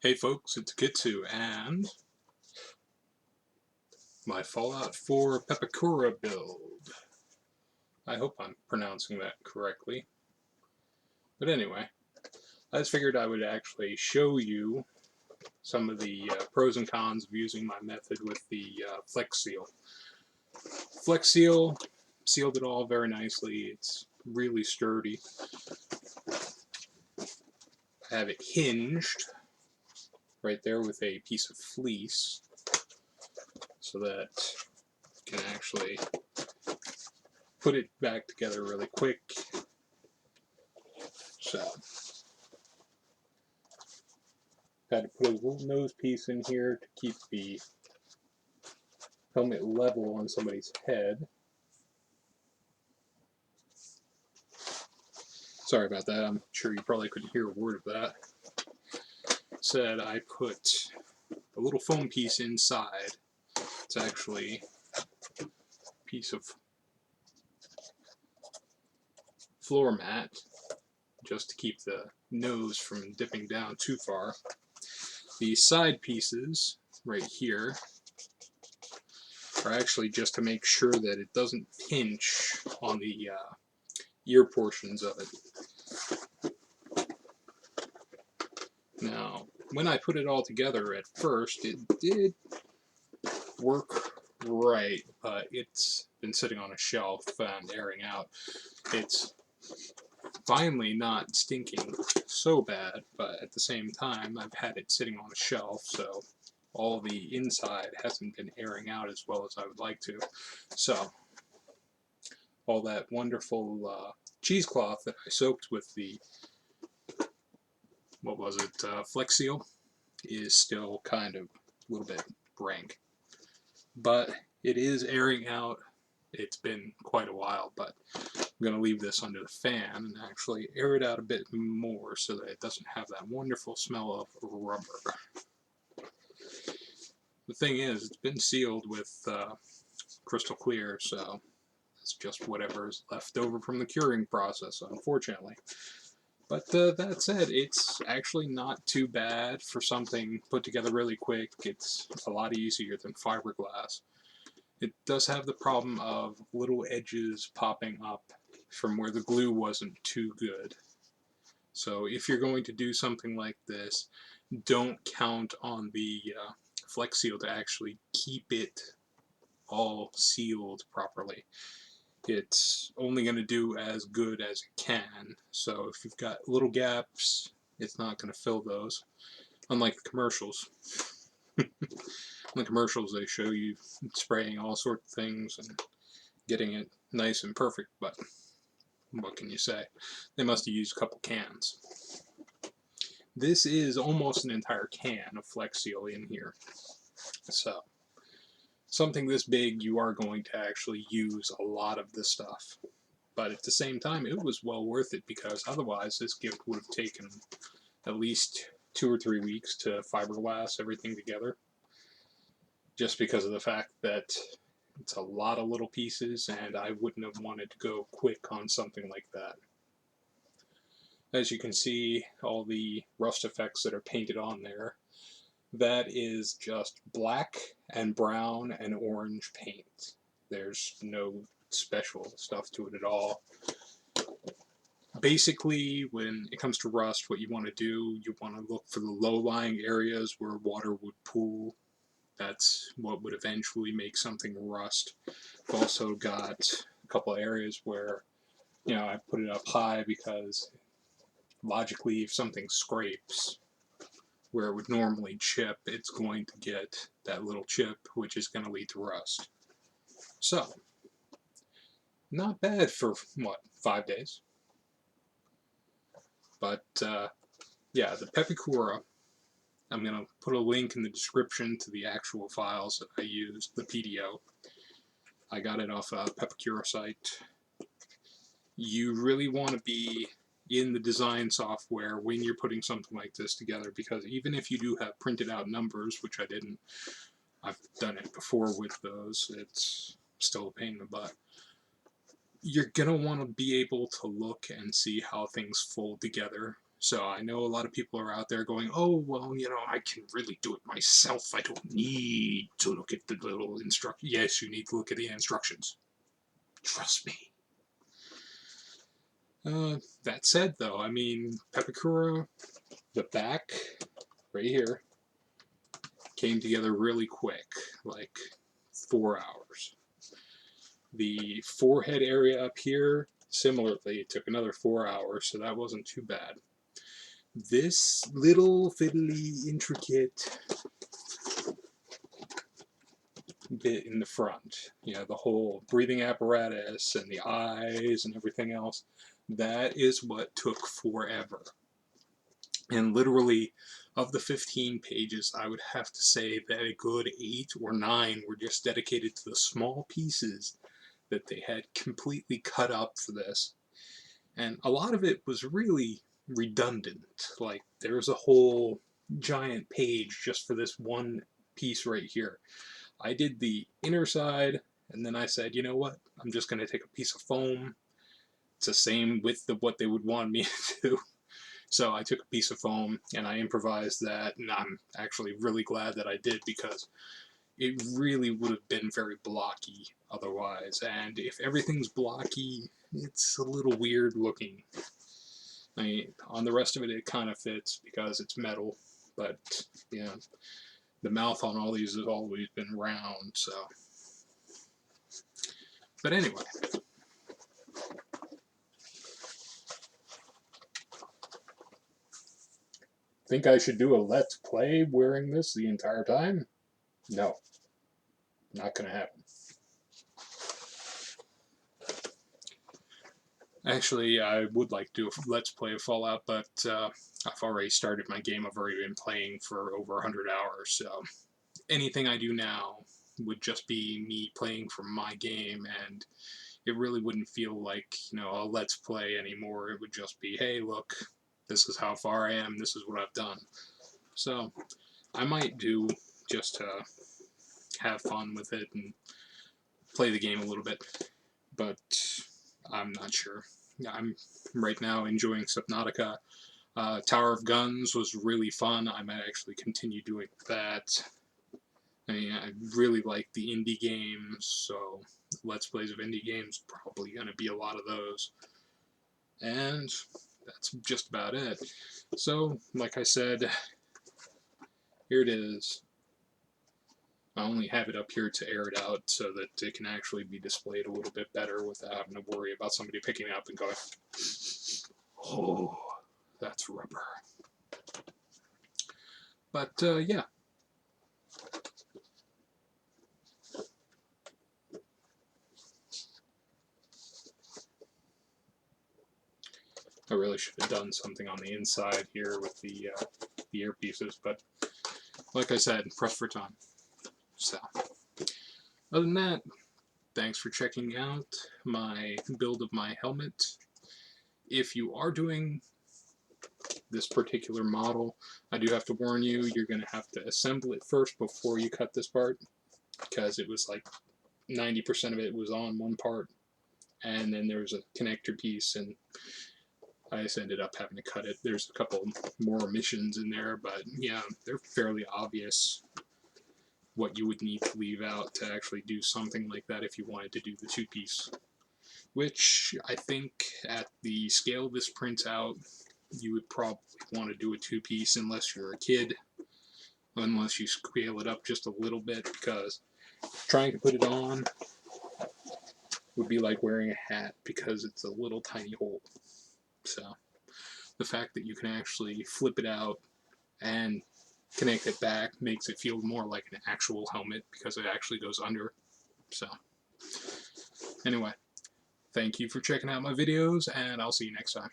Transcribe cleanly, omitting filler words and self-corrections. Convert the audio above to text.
Hey folks, it's Kitsu and my Fallout 4 Pepakura build. I hope I'm pronouncing that correctly. But anyway, I just figured I would actually show you some of the pros and cons of using my method with the Flex Seal. Flex Seal sealed it all very nicely. It's really sturdy. I have it hinged right there with a piece of fleece so that you can actually put it back together really quick. So, got to put a little nose piece in here to keep the helmet level on somebody's head. Sorry about that, I'm sure you probably couldn't hear a word of that. Said I put a little foam piece inside. It's actually a piece of floor mat just to keep the nose from dipping down too far. The side pieces right here are actually just to make sure that it doesn't pinch on the ear portions of it. Now, when I put it all together at first, it did work right, but it's been sitting on a shelf and airing out. It's finally not stinking so bad, but at the same time, I've had it sitting on a shelf, so all the inside hasn't been airing out as well as I would like to. So, all that wonderful cheesecloth that I soaked with the, what was it, Flex Seal, is still kind of a little bit rank. But it is airing out. It's been quite a while, but I'm going to leave this under the fan and actually air it out a bit more so that it doesn't have that wonderful smell of rubber. The thing is, it's been sealed with crystal clear, so it's just whatever is left over from the curing process, unfortunately. But that said, it's actually not too bad for something put together really quick. It's a lot easier than fiberglass. It does have the problem of little edges popping up from where the glue wasn't too good. So if you're going to do something like this, don't count on the Flex Seal to actually keep it all sealed properly. It's only going to do as good as it can. So if you've got little gaps, it's not going to fill those. Unlike the commercials. In the commercials, they show you spraying all sorts of things and getting it nice and perfect, but what can you say? They must have used a couple cans. This is almost an entire can of Flex Seal in here. So, something this big, you are going to actually use a lot of this stuff. But at the same time, it was well worth it because otherwise this gift would have taken at least 2 or 3 weeks to fiberglass everything together. Just because of the fact that it's a lot of little pieces and I wouldn't have wanted to go quick on something like that. As you can see, all the rust effects that are painted on there, that is just black and brown and orange paint. There's no special stuff to it at all. Basically, when it comes to rust, what you want to do, you want to look for the low-lying areas where water would pool. That's what would eventually make something rust. I've also got a couple of areas where, I put it up high because logically, if something scrapes where it would normally chip, it's going to get that little chip, which is going to lead to rust. So, not bad for, 5 days? But, yeah, the Pepakura, I'm going to put a link in the description to the actual files that I used, the PDO. I got it off a Pepakura site. You really want to be in the design software when you're putting something like this together, because even if you do have printed out numbers, which I didn't, I've done it before with those, it's still a pain in the butt. You're going to want to be able to look and see how things fold together So I know a lot of people are out there going, oh, well, you know, I can really do it myself. I don't need to look at the little instructions. Yes, you need to look at the instructions. Trust me. That said, though, I mean, Pepakura, the back, right here, came together really quick, like 4 hours. The forehead area up here, similarly, it took another 4 hours, so that wasn't too bad. This little fiddly, intricate bit in the front, you know, the whole breathing apparatus and the eyes and everything else, that is what took forever. And literally, of the 15 pages, I would have to say that a good 8 or 9 were just dedicated to the small pieces that they had completely cut up for this. And a lot of it was really redundant. Like, there's a whole giant page just for this one piece right here. I did the inner side, and then I said, you know what? I'm just going to take a piece of foam. It's the same width of what they would want me to do. So I took a piece of foam, and I improvised that, and I'm actually really glad that I did, because it really would have been very blocky otherwise. And if everything's blocky, it's a little weird looking. I mean, on the rest of it, it kind of fits because it's metal, but yeah, the mouth on all these has always been round, so. But anyway. Think I should do a Let's Play wearing this the entire time? No. Not gonna happen. Actually, I would like to do a Let's Play of Fallout, but I've already started my game. I've already been playing for over 100 hours, so anything I do now would just be me playing for my game, and it really wouldn't feel like, you know, a Let's Play anymore. It would just be, hey, look, this is how far I am, this is what I've done. So, I might do just to have fun with it and play the game a little bit, but I'm not sure. I'm right now enjoying Subnautica. Tower of Guns was really fun. I might actually continue doing that. I mean, I really like the indie games, so Let's Plays of indie games, probably going to be a lot of those. And that's just about it. So, like I said, here it is. I only have it up here to air it out so that it can actually be displayed a little bit better without having to worry about somebody picking it up and going, oh, that's rubber. But, yeah. I really should have done something on the inside here with the earpieces, but like I said, pressed for time. So, other than that, thanks for checking out my build of my helmet. If you are doing this particular model, I do have to warn you, you're going to have to assemble it first before you cut this part, because it was like 90% of it was on one part, and then there was a connector piece, and I just ended up having to cut it. There's a couple more omissions in there, but yeah, they're fairly obvious what you would need to leave out to actually do something like that if you wanted to do the two-piece. Which, I think, at the scale this prints out, you would probably want to do a two-piece unless you're a kid, unless you scale it up just a little bit, because trying to put it on would be like wearing a hat, because it's a little tiny hole. So, the fact that you can actually flip it out and connect it back makes it feel more like an actual helmet, because it actually goes under. So, anyway, thank you for checking out my videos, and I'll see you next time.